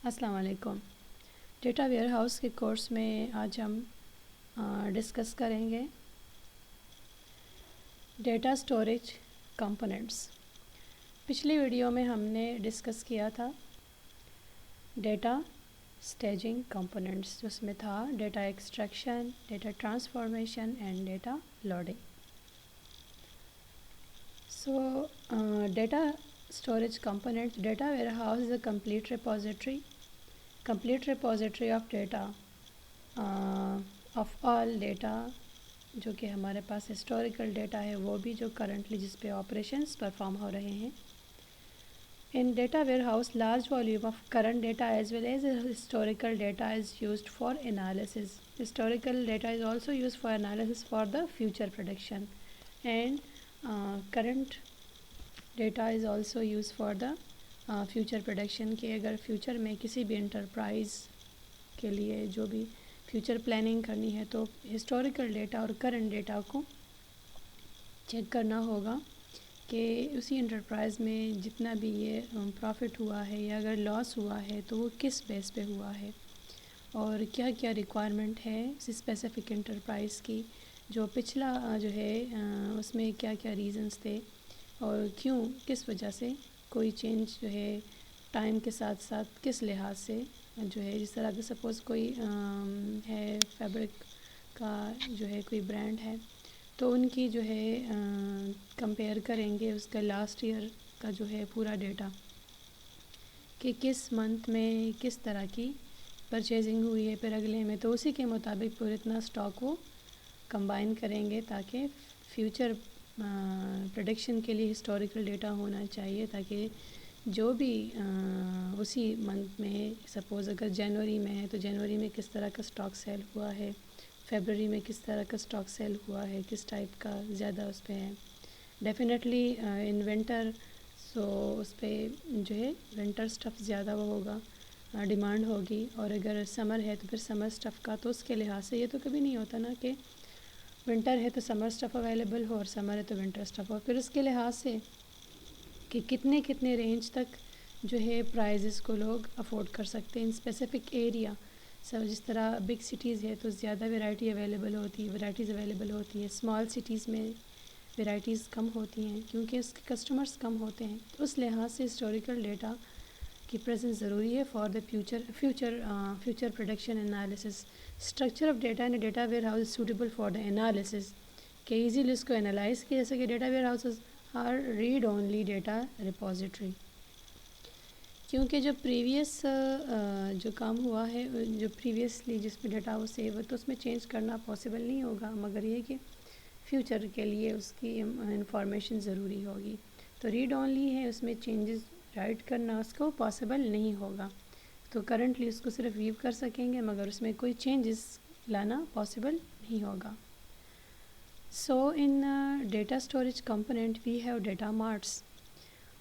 السلام علیکم۔ Data where house کے کورس میں آج ہم ڈسکس کریں گے ڈیٹا سٹوریج کمپوننٹس۔ پچھلی ویڈیو میں ہم نے ڈسکس کیا تھا ڈیٹا سٹیجنگ کمپوننٹس، جس میں تھا data extraction, data transformation and data loading. Data storage component. Data warehouse is a complete repository of data of all data جو کہ ہمارے پاس ہسٹوریکل ڈیٹا ہے، وہ بھی جو کرنٹلی جس پہ آپریشنز پرفارم ہو رہے ہیں۔ In data warehouse, large volume of current data as well as historical data is used for analysis. Historical data is also used for analysis for the future prediction, and current data is also use for the future production, کہ اگر future میں کسی بھی enterprise کے لیے جو بھی future planning کرنی ہے تو ہسٹوریکل ڈیٹا اور کرنٹ ڈیٹا کو چیک کرنا ہوگا کہ اسی انٹرپرائز میں جتنا بھی یہ پروفٹ ہوا ہے یا اگر لاس ہوا ہے تو وہ کس بیس پہ ہوا ہے، اور کیا کیا ریکوائرمنٹ ہے اس اسپیسیفک انٹرپرائز کی، جو پچھلا جو ہے اس میں کیا کیا ریزنز تھے اور کیوں کس وجہ سے کوئی چینج جو ہے ٹائم کے ساتھ ساتھ کس لحاظ سے جو ہے، جس طرح کہ سپوز کوئی ہے فیبرک کا جو ہے کوئی برانڈ ہے تو ان کی جو ہے کمپیئر کریں گے اس کا لاسٹ ایئر کا جو ہے پورا ڈیٹا کہ کس منتھ میں کس طرح کی پرچیزنگ ہوئی ہے پھر اگلے میں، تو اسی کے مطابق پورا اتنا اسٹاک کو کمبائن کریں گے تاکہ فیوچر پریڈکشن کے لیے ہسٹوریکل ڈیٹا ہونا چاہیے، تاکہ جو بھی اسی منتھ میں سپوز اگر جنوری میں ہے تو جنوری میں کس طرح کا اسٹاک سیل ہوا ہے، فیبرری میں کس طرح کا اسٹاک سیل ہوا ہے، کس ٹائپ کا زیادہ اس پہ ہے۔ ڈیفینیٹلی ان ونٹر سو اس پہ جو ہے ونٹر سٹف زیادہ وہ ہوگا، ڈیمانڈ ہوگی، اور اگر سمر ہے تو پھر سمر سٹف کا، تو اس کے لحاظ سے یہ تو کبھی نہیں ہوتا نا کہ ونٹر ہے تو سمر سٹف اویلیبل ہو اور سمر ہے تو ونٹر سٹف ہو، پھر اس کے لحاظ سے کہ کتنے رینج تک جو ہے پرائزز کو لوگ افورڈ کر سکتے ہیں ان اسپیسیفک ایریا۔ جس طرح بگ سٹیز ہے تو زیادہ ورائٹیز اویلیبل ہوتی ہے، اسمال سٹیز میں ورائٹیز کم ہوتی ہیں کیونکہ اس کے کسٹمرز کم ہوتے ہیں، تو اس لحاظ سے ہسٹوریکل ڈیٹا کی پریزنس ضروری ہے for the future production analysis. Structure of data in data warehouse suitable for the analysis, کہ ایزیلی اس کو انالائز کیا جا سکے۔ Data warehouses are read only data repository, کیونکہ جو پریویس جو کام ہوا ہے، جو پریویسلی جس میں ڈیٹا وہ سیو ہے تو اس میں چینج کرنا پاسبل نہیں ہوگا، مگر یہ کہ فیوچر کے لیے اس کی انفارمیشن ضروری ہوگی، تو ریڈ اونلی ہے، اس میں چینجز رائٹ کرنا اس کو پاسبل نہیں ہوگا، تو کرنٹلی اس کو صرف ویو کر سکیں گے مگر اس میں کوئی چینجز لانا پاسبل نہیں ہوگا۔ So in data storage component we have data marts.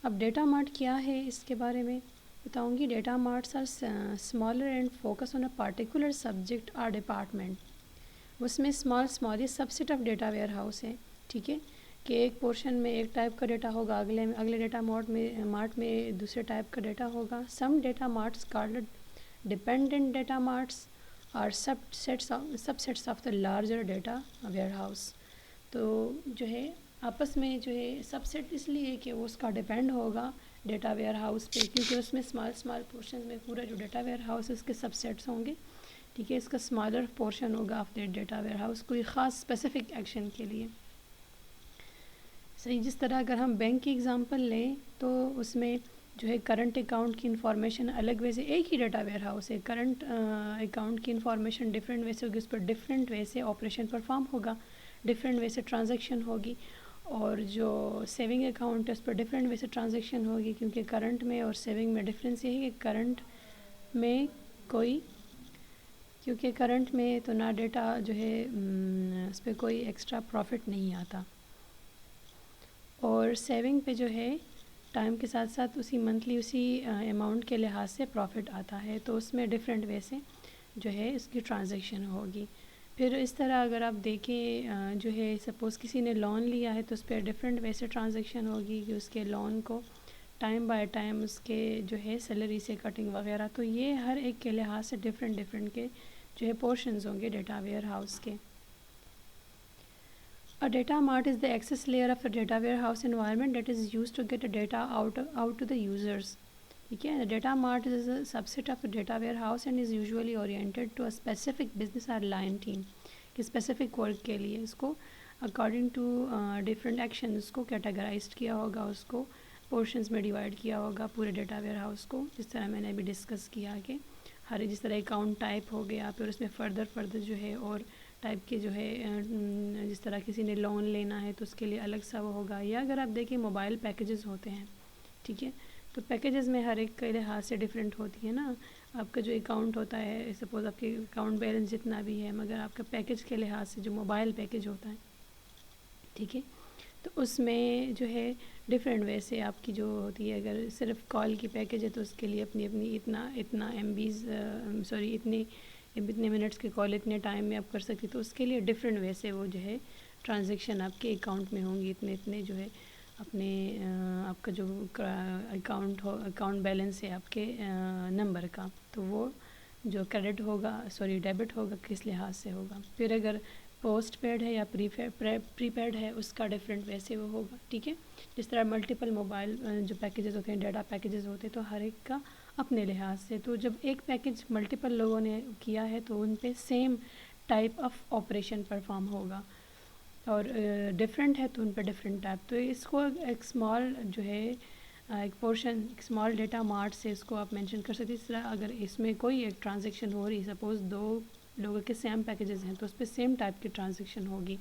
اب ڈیٹا مارٹ کیا ہے اس کے بارے میں بتاؤں گی۔ Data marts are smaller and focus on a particular subject اور ڈپارٹمنٹ۔ اس میں اسمال یہ subset of data warehouse ہے، ٹھیک ہے، کہ ایک پورشن میں ایک ٹائپ کا ڈیٹا ہوگا، اگلے ڈیٹا مارٹ میں دوسرے ٹائپ کا ڈیٹا ہوگا۔ Some data marts called dependent data marts اور subsets of the larger data warehouse. تو جو ہے آپس میں جو ہے سب سیٹ اس لیے کہ وہ اس کا ڈیپینڈ ہوگا ڈیٹا ویئر ہاؤس پہ، کیونکہ اس میں اسمال پورشن میں پورا جو ڈیٹا ویئر ہاؤس ہے اس کے سب سیٹس ہوں گے، ٹھیک ہے، اس کا اسمالر پورشن ہوگا of that data where house کوئی خاص اسپیسیفک ایکشن کے لیے۔ صحیح، جس طرح اگر ہم بینک کی اگزامپل لیں تو اس میں جو ہے کرنٹ اکاؤنٹ کی انفارمیشن الگ وے سے، ایک ہی ڈیٹا ویئر ہاؤس ہے، کرنٹ اکاؤنٹ کی انفارمیشن ڈفرینٹ وے سے ہوگی، اس پر ڈفرینٹ وے سے آپریشن پرفارم ہوگا، ڈفرینٹ وے سے ٹرانزیکشن ہوگی، اور جو سیونگ اکاؤنٹ ہے اس پر ڈفرینٹ وے سے ٹرانزیکشن ہوگی، کیونکہ کرنٹ میں اور سیونگ میں ڈفرینس یہ ہے کہ کرنٹ میں کیونکہ کرنٹ میں تو نہ ڈیٹا جو ہے اس پہ کوئی ایکسٹرا پروفٹ نہیں آتا، اور سیونگ پہ جو ہے ٹائم کے ساتھ ساتھ اسی منتھلی اسی اماؤنٹ کے لحاظ سے پروفٹ آتا ہے، تو اس میں ڈفرینٹ وے سے جو ہے اس کی ٹرانزیکشن ہوگی۔ پھر اس طرح اگر آپ دیکھیں جو ہے سپوز کسی نے لون لیا ہے تو اس پہ ڈفرینٹ وے سے ٹرانزیکشن ہوگی کہ اس کے لون کو ٹائم بائی ٹائم اس کے جو ہے سیلری سے کٹنگ وغیرہ. تو یہ ہر ایک کے لحاظ سے ڈفرینٹ کے جو ہے پورشنز ہوں گے ڈیٹا ویئر ہاؤس کے. A data mart is the access layer of a data warehouse environment that is used to get data out to the users. Okay, the data mart is a subset of a data warehouse and is usually oriented to a specific business or line team. کہ specific work کے لیے اس کو according to different actions اس کو categorized کیا ہوگا, اس کو portions میں divide کیا ہوگا پورے ڈیٹا ویئر ہاؤس کو. جس طرح میں نے ابھی ڈسکس کیا کہ ہر جس طرح اکاؤنٹ ٹائپ ہو گیا, پھر اس میں فردر جو ہے اور ٹائپ کے جو ہے جس طرح کسی نے لون لینا ہے تو اس کے لیے الگ سا وہ ہوگا. یا اگر آپ دیکھیں موبائل پیکیجز ہوتے ہیں, ٹھیک ہے, تو پیکیجز میں ہر ایک کے لحاظ سے ڈفرینٹ ہوتی ہے نا. آپ کا جو اکاؤنٹ ہوتا ہے, سپوز آپ کے اکاؤنٹ بیلنس جتنا بھی ہے, مگر آپ کا پیکیج کے لحاظ سے جو موبائل پیکیج ہوتا ہے, ٹھیک ہے, تو اس میں جو ہے ڈفرینٹ وے سے آپ کی جو ہوتی ہے. اگر صرف کال کی پیکیج ہے تو اس کے لیے اپنی اتنا اتنے منٹس کے کال اتنے ٹائم میں آپ کر سکتی, تو اس کے لیے ڈفرینٹ وے سے وہ جو ہے ٹرانزیکشن آپ کے اکاؤنٹ میں ہوں گی, اتنے جو ہے اپنے آپ کا جو اکاؤنٹ بیلنس ہے آپ کے نمبر کا, تو وہ جو ڈیبٹ ہوگا کس لحاظ سے ہوگا. پھر اگر پوسٹ پیڈ ہے یا پری پیڈ ہے اس کا ڈفرینٹ ویسے وہ ہوگا, ٹھیک ہے. جس طرح ملٹیپل موبائل جو پیکیجز ہوتے ہیں, ڈیٹا پیکیجز ہوتے ہیں, تو ہر ایک کا اپنے لحاظ سے. تو جب ایک پیکیج ملٹیپل لوگوں نے کیا ہے تو ان پہ same type of operation perform ہوگا, اور ڈفرینٹ ہے تو ان پہ ڈفرینٹ ٹائپ. تو اس کو ایک اسمال جو ہے ایک پورشن اسمال ڈیٹا مارٹ سے اس کو آپ مینشن کر سکتے. اس طرح اگر اس میں کوئی ایک ٹرانزیکشن ہو رہی, سپوز 2 لوگوں کے سیم پیکیجز ہیں تو اس پہ سیم ٹائپ کی ٹرانزیکشن ہوگی.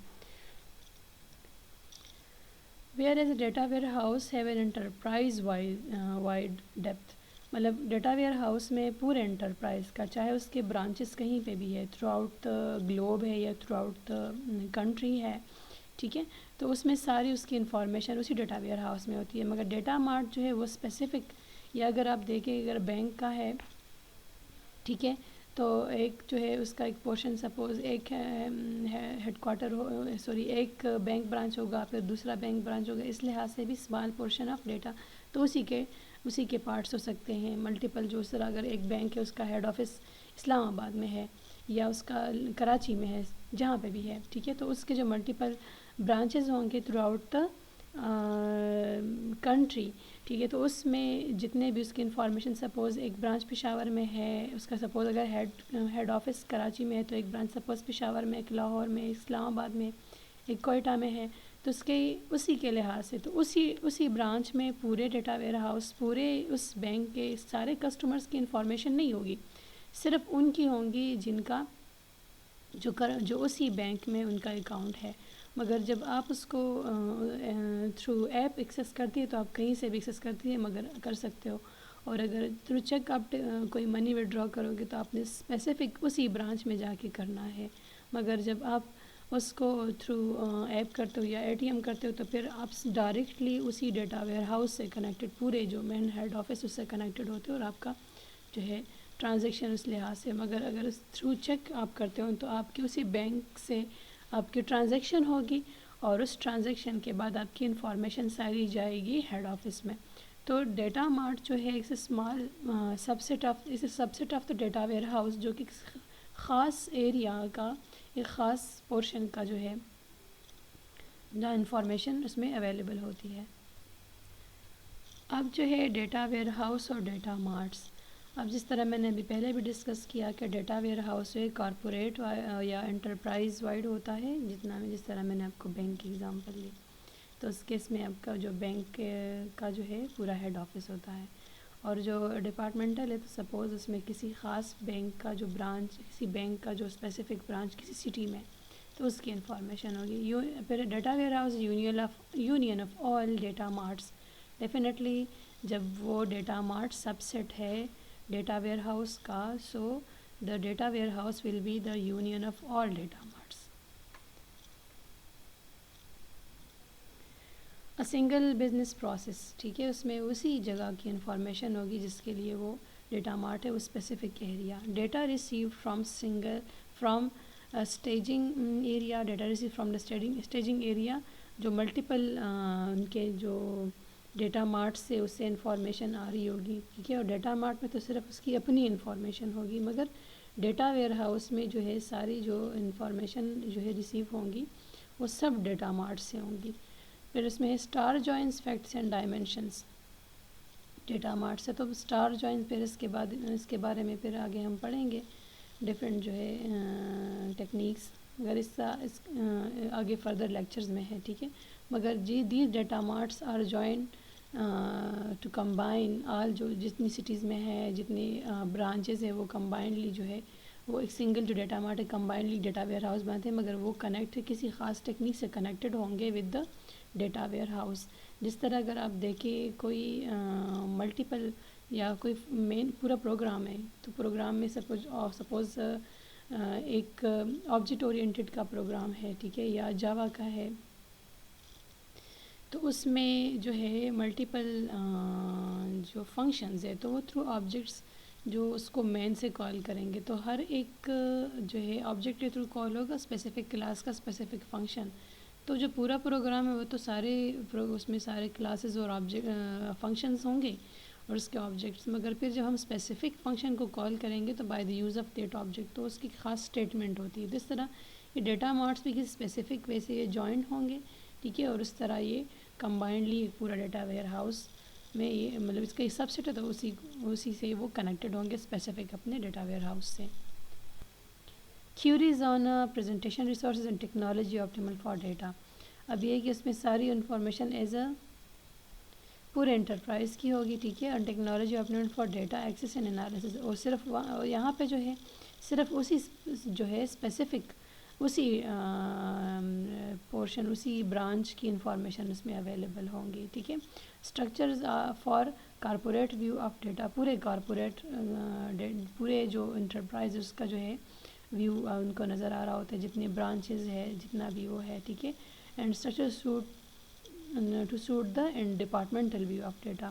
Whereas a data warehouse have an enterprise wide depth. مطلب ڈیٹا ویئر ہاؤس میں پورے انٹرپرائز کا, چاہے اس کے برانچز کہیں پہ بھی ہے, تھرو آؤٹ دا گلوب ہے یا تھرو آؤٹ دا کنٹری ہے, ٹھیک ہے, تو اس میں ساری اس کی انفارمیشن اسی ڈیٹا ویئر ہاؤس میں ہوتی ہے. مگر ڈیٹا مارٹ جو ہے وہ اسپیسیفک, یا اگر آپ دیکھیں اگر بینک کا ہے, ٹھیک ہے, تو ایک جو ہے اس کا ایک پورشن سپوز ایک ہیڈ کوارٹر ایک بینک برانچ ہوگا, پھر دوسرا بینک برانچ ہوگا, اس لحاظ سے بھی اسمال پورشن آف ڈیٹا, تو اسی کے پارٹس ہو سکتے ہیں ملٹیپل. جو اس طرح اگر ایک بینک ہے اس کا ہیڈ آفس اسلام آباد میں ہے یا اس کا کراچی میں ہے, جہاں پہ بھی ہے, ٹھیک ہے, تو اس کے جو ملٹیپل برانچز ہوں گے تھرو آؤٹ دا کنٹری, ٹھیک ہے, تو اس میں جتنے بھی اس کی انفارمیشن, سپوز ایک برانچ پشاور میں ہے, اس کا سپوز اگر ہیڈ آفس کراچی میں ہے تو ایک برانچ سپوز پشاور میں, ایک لاہور میں, اسلام آباد میں, ایک کوئٹہ میں ہے, تو اسی کے لحاظ سے تو اسی برانچ میں پورے ڈیٹا ویئر ہاؤس پورے اس بینک کے سارے کسٹمرز کی انفارمیشن نہیں ہوگی, صرف ان کی ہوں گی جن کا جو اسی بینک میں ان کا اکاؤنٹ ہے. مگر جب آپ اس کو تھرو ایپ ایکسیس کرتی ہے تو آپ کہیں سے بھی ایکسیس کرتی ہے مگر کر سکتے ہو. اور اگر تھرو چیک آپ کوئی منی ودرا کرو گے تو آپ نے اسپیسیفک اسی برانچ میں جا کے کرنا ہے. مگر جب آپ اس کو تھرو ایپ کرتے ہو یا ATM کرتے ہو تو پھر آپ ڈائریکٹلی اسی ڈیٹا ویئر ہاؤس سے کنیکٹڈ, پورے جو مین ہیڈ آفس اس سے کنیکٹڈ ہوتے ہو, اور آپ کا جو ہے ٹرانزیکشن اس لحاظ سے. مگر اگر تھرو چیک آپ کرتے ہو تو آپ کی اسی بینک سے آپ کی ٹرانزیکشن ہوگی, اور اس ٹرانزیکشن کے بعد آپ کی انفارمیشن ساری جائے گی ہیڈ آفس میں. تو ڈیٹا مارٹ جو ہے ایک small سبسیٹ of the data where house, جو کہ خاص ایریا کا ایک خاص پورشن کا جو ہے جہاں انفارمیشن اس میں اویلیبل ہوتی ہے. اب جو ہے ڈیٹا ویئر ہاؤس اور ڈیٹا مارٹس, اب جس طرح میں نے ابھی پہلے بھی ڈسکس کیا کہ ڈیٹا ویئر ہاؤس ہے کارپوریٹ یا انٹرپرائز وائڈ ہوتا ہے, جس طرح میں نے آپ کو بینک کی ایگزامپل لی, تو اس کیس میں آپ کا جو بینک کا جو ہے پورا ہیڈ آفس ہوتا ہے. اور جو ڈپارٹمنٹل ہے تو سپوز اس میں کسی خاص بینک کا جو برانچ, کسی بینک کا جو اسپیسیفک برانچ کسی سٹی میں, تو اس کی انفارمیشن ہوگی. پھر data warehouse union of all data marts. Definitely جب وہ ڈیٹا مارٹ سب سیٹ ہے ڈیٹا ویئر ہاؤس کا, so the data warehouse will be the union of all data marts. Single business process, ٹھیک ہے, اس میں اسی جگہ کی انفارمیشن ہوگی جس کے لیے وہ ڈیٹا مارٹ ہے, وہ specific area. Data receive from staging area, data receive from the staging area, جو ملٹیپل ان کے جو ڈیٹا مارٹ سے اس سے انفارمیشن آ رہی ہوگی، ٹھیک ہے، اور ڈیٹا مارٹ میں تو صرف اس کی اپنی انفارمیشن ہوگی، مگر ڈیٹا ویئر ہاؤس میں جو ہے ساری جو انفارمیشن جو ہے ریسیو ہوں گی وہ سب ڈیٹا مارٹ سے ہوں گی۔ پھر اس میں star joins facts and dimensions data mart سے، تو اسٹار جوائن پھر اس کے بعد اس کے بارے میں پھر آگے ہم پڑھیں گے ڈفرینٹ جو ہے ٹیکنیکس، اگر اس آگے فردر لیکچرز میں ہے، ٹھیک ہے، مگر these data marts are join to combine all, جو جتنی سٹیز میں ہے، جتنی برانچز ہیں، وہ کمبائنڈلی جو ہے وہ ایک سنگل جو ڈیٹا مارٹ ہے کمبائنڈلی ڈیٹا ویئر ہاؤس بناتے ہیں، مگر وہ کنیکٹ کسی خاص ٹیکنیک سے کنیکٹڈ ہوں گے with the data where house. جس طرح اگر آپ دیکھیں کوئی ملٹیپل یا کوئی مین پورا پروگرام ہے، تو پروگرام میں سپوز ایک آبجیکٹ اورینٹڈ کا پروگرام ہے، ٹھیک ہے، یا جاوا کا ہے، تو اس میں جو ہے ملٹیپل جو فنکشنز ہے تو وہ تھرو آبجیکٹس جو اس کو مین سے کال کریں گے، تو ہر ایک جو ہے آبجیکٹ کے تھرو کال ہوگا اسپیسیفک کلاس کا اسپیسیفک فنکشن، تو جو پورا پروگرام ہے وہ تو سارے اس میں سارے کلاسز اور فنکشنز ہوں گے اور اس کے آبجیکٹس، مگر پھر جب ہم اسپیسیفک فنکشن کو کال کریں گے تو by the use of that object, تو اس کی خاص اسٹیٹمنٹ ہوتی ہے۔ تو اس طرح یہ ڈیٹا مارٹس بھی کسی اسپیسیفک وے سے یہ جوائنٹ ہوں گے، ٹھیک ہے، اور اس طرح یہ کمبائنڈلی پورا ڈیٹا ویئر ہاؤس میں یہ مطلب اس کا ایک سب سیٹ ہے، تو اسی سے وہ کنیکٹڈ ہوں گے اسپیسیفک اپنے ڈیٹا ویئر ہاؤس سے۔ Queries on presentation resources and technology optimal for data۔ اب یہ کہ اس میں ساری انفارمیشن ایز اے پورے انٹرپرائز کی ہوگی، ٹھیک ہے، اور technology optimal for data access and analysis، اور صرف یہاں پہ جو ہے صرف اسی جو ہے اسپیسیفک اسی پورشن اسی برانچ کی انفارمیشن اس میں اویلیبل ہوں گی، ٹھیک ہے۔ Structures for corporate view of data, پورے کارپوریٹ پورے جو انٹرپرائز اس کا جو ہے ویو ان کو نظر آ رہا ہوتا ہے، جتنے برانچز ہے جتنا بھی وہ ہے، ٹھیک ہے، and structure to suit the and departmental view of data.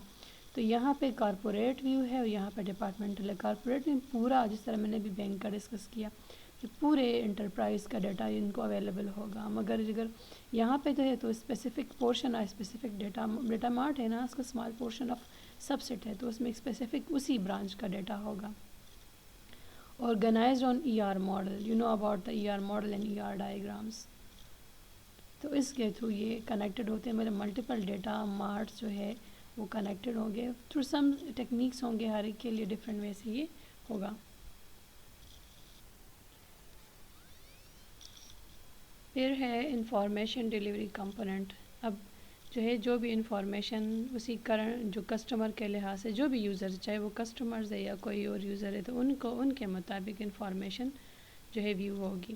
تو یہاں پہ کارپوریٹ ویو ہے اور یہاں پہ ڈپارٹمنٹل ہے۔ کارپوریٹ میں پورا جس طرح میں نے ابھی بینک کا ڈسکس کیا کہ پورے انٹرپرائز کا ڈیٹا ان کو اویلیبل ہوگا، مگر اگر یہاں پہ جو ہے تو specific portion specific data mart ہے نا، اس کا small portion of subset ہے، تو اس میں اسپیسیفک اسی برانچ کا ڈیٹا ہوگا۔ Organized on ER model، you know about the ER model and ER diagrams۔ تو اس کے تھرو یہ کنیکٹڈ ہوتے ہیں، میرے ملٹیپل ڈیٹا مارٹس جو ہے وہ کنیکٹڈ ہوں گے تھرو سم ٹیکنیکس ہوں گے، ہر ایک کے لیے ڈفرینٹ وے سے یہ ہوگا۔ پھر ہے انفارمیشن ڈیلیوری کمپوننٹ۔ اب جو ہے جو بھی انفارمیشن اسی جو کسٹمر کے لحاظ سے جو بھی یوزر، چاہے وہ کسٹمرز ہے یا کوئی اور یوزر ہے، تو ان کے مطابق انفارمیشن جو ہے ویو ہوگی،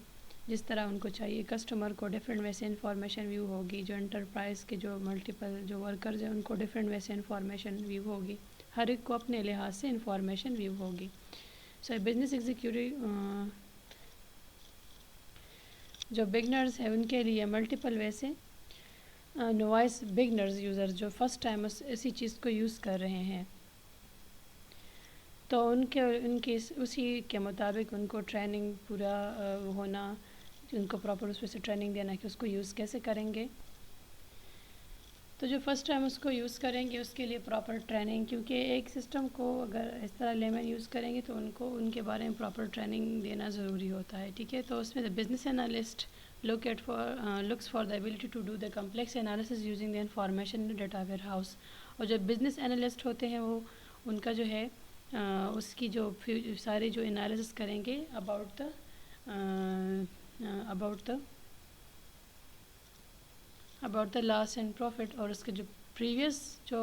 جس طرح ان کو چاہیے۔ کسٹمر کو ڈفرینٹ وے سے انفارمیشن ویو ہوگی، جو انٹرپرائز کے جو ملٹیپل جو ورکرز ہیں ان کو ڈفرینٹ وے سے انفارمیشن ویو ہوگی، ہر ایک کو اپنے لحاظ سے انفارمیشن ویو ہوگی۔ سو بزنس ایگزیکیوٹیو جو بگنرز ہیں ان کے لیے ملٹیپل وے سے نوائس بگنرز یوزر جو فرسٹ ٹائم اسی چیز کو یوز کر رہے ہیں، تو ان کی اسی کے مطابق ان کو ٹریننگ پورا ہونا، ان کو پراپر اس وجہ سے ٹریننگ دینا کہ اس کو یوز کیسے کریں گے۔ تو جو فرسٹ ٹائم اس کو یوز کریں گے اس کے لیے پراپر ٹریننگ، کیونکہ ایک سسٹم کو اگر اس طرح لیمن یوز کریں گے تو ان کو ان کے بارے میں پراپر ٹریننگ دینا ضروری ہوتا ہے، ٹھیک ہے۔ تو اس میں business analyst looks for the ability to do the complex analysis using the information in the data warehouse۔ اور جو بزنس انالسٹ ہوتے ہیں وہ ان کا جو ہے اس کی جو سارے جو انالیسس کریں گے about the loss and profit, اور اس کے جو پریویس جو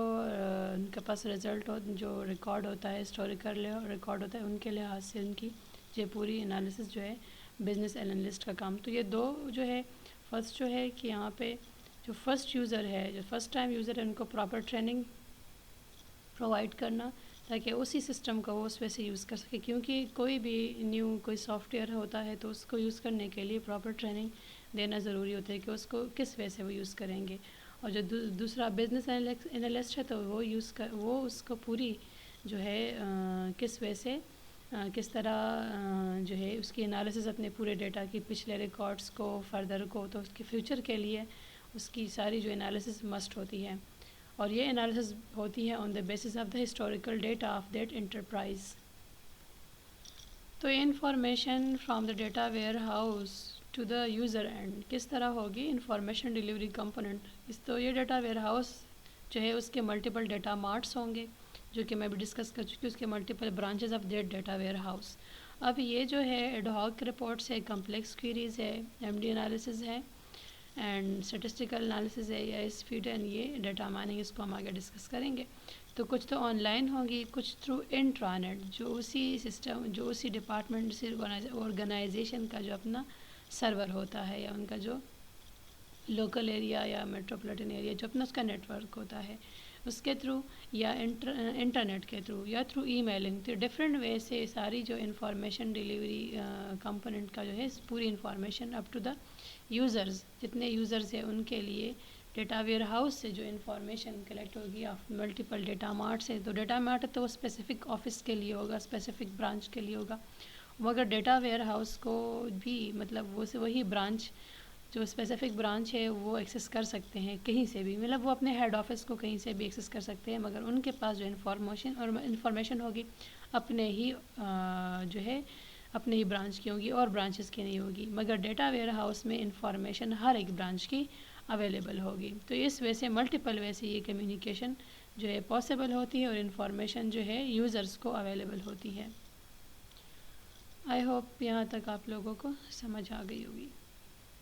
ان کے پاس رزلٹ جو ریکارڈ ہوتا ہے، ہسٹوریکل ریکارڈ ہوتا ہے، ان کے لحاظ سے ان کی یہ پوری انالیسس جو ہے بزنس انالسٹ کا کام۔ تو یہ دو جو ہے، فرسٹ جو ہے کہ یہاں پہ جو فرسٹ یوزر ہے، جو فرسٹ ٹائم یوزر ہے، ان کو پراپر ٹریننگ پرووائڈ کرنا تاکہ اسی سسٹم کو وہ اس وجہ سے یوز کر سکے، کیونکہ کوئی بھی نیو کوئی سافٹ ویئر ہوتا ہے تو اس کو یوز کرنے کے لیے پراپر ٹریننگ دینا ضروری ہوتا ہے کہ اس کو کس وجہ سے وہ یوز کریں گے۔ اور جو دوسرا بزنس انالسٹ ہے تو وہ اس کو پوری جو ہے کس وجہ سے کس طرح جو ہے اس کی انالیسس اپنے پورے ڈیٹا کی پچھلے ریکارڈز کو فردر کو، تو اس کے فیوچر کے لیے اس کی ساری جو انالیسس مسٹ ہوتی ہے۔ اور یہ انالیسس ہوتی ہے on the basis of the historical data of that enterprise. تو یہ information from the data warehouse to the user and کس طرح ہوگی انفارمیشن ڈلیوری کمپوننٹ. تو یہ ڈیٹا ویئر ہاؤس جو ہے اس کے ملٹیپل ڈیٹا مارٹس ہوں گے جو کہ میں بھی ڈسکس کر چکی ہوں، اس کے multiple branches of that data where house. اب یہ جو ہے ایڈ ہاک رپورٹس ہے، کمپلیکس کوئریز ہے، ایم ڈی انالیسز ہے اینڈ اسٹیٹسٹیکل انالیسز ہے یا اس فیڈ اینڈ یہ ڈیٹا مائننگ، اس کو ہم آگے ڈسکس کریں گے. تو کچھ تو آن لائن ہوگی، کچھ تھرو انٹرانیٹ، جو اسی سسٹم جو اسی ڈپارٹمنٹ سے آرگنائزیشن کا جو اپنا سرور ہوتا ہے یا ان کا جو لوکل ایریا یا میٹروپولیٹن ایریا جو اپنا اس کا نیٹ ورک ہوتا ہے اس کے تھرو یا انٹرنیٹ کے تھرو یا تھرو ای میلنگ. تو ڈفرینٹ وے سے ساری جو انفارمیشن ڈلیوری کمپوننٹ کا جو ہے پوری information up to the users, جتنے یوزرز ہیں ان کے لیے ڈیٹا ویئر ہاؤس سے جو انفارمیشن کلیکٹ ہوگی آف ملٹیپل ڈیٹا مارٹ سے. تو ڈیٹا مارٹ تو وہ اسپیسیفک آفس کے لیے ہوگا، اسپیسیفک برانچ کے لیے ہوگا، مگر ڈیٹا ویئر ہاؤس کو بھی مطلب وہ سے وہی برانچ جو اسپیسیفک برانچ ہے وہ ایکسیس کر سکتے ہیں کہیں سے بھی، مطلب وہ اپنے ہیڈ آفس کو کہیں سے بھی ایکسیس کر سکتے ہیں، مگر ان کے پاس جو انفارمیشن ہوگی اپنے ہی جو ہے اپنے ہی برانچ کی ہوگی اور برانچز کی نہیں ہوگی. مگر ڈیٹا ویئر ہاؤس میں انفارمیشن ہر ایک برانچ کی اویلیبل ہوگی. تو اس وجہ سے ملٹیپل وے سے یہ کمیونیکیشن جو ہے پاسبل ہوتی ہے اور انفارمیشن جو ہے یوزرز کو اویلیبل ہوتی ہے. آئی ہوپ یہاں تک آپ لوگوں کو سمجھ آ گئی ہوگی.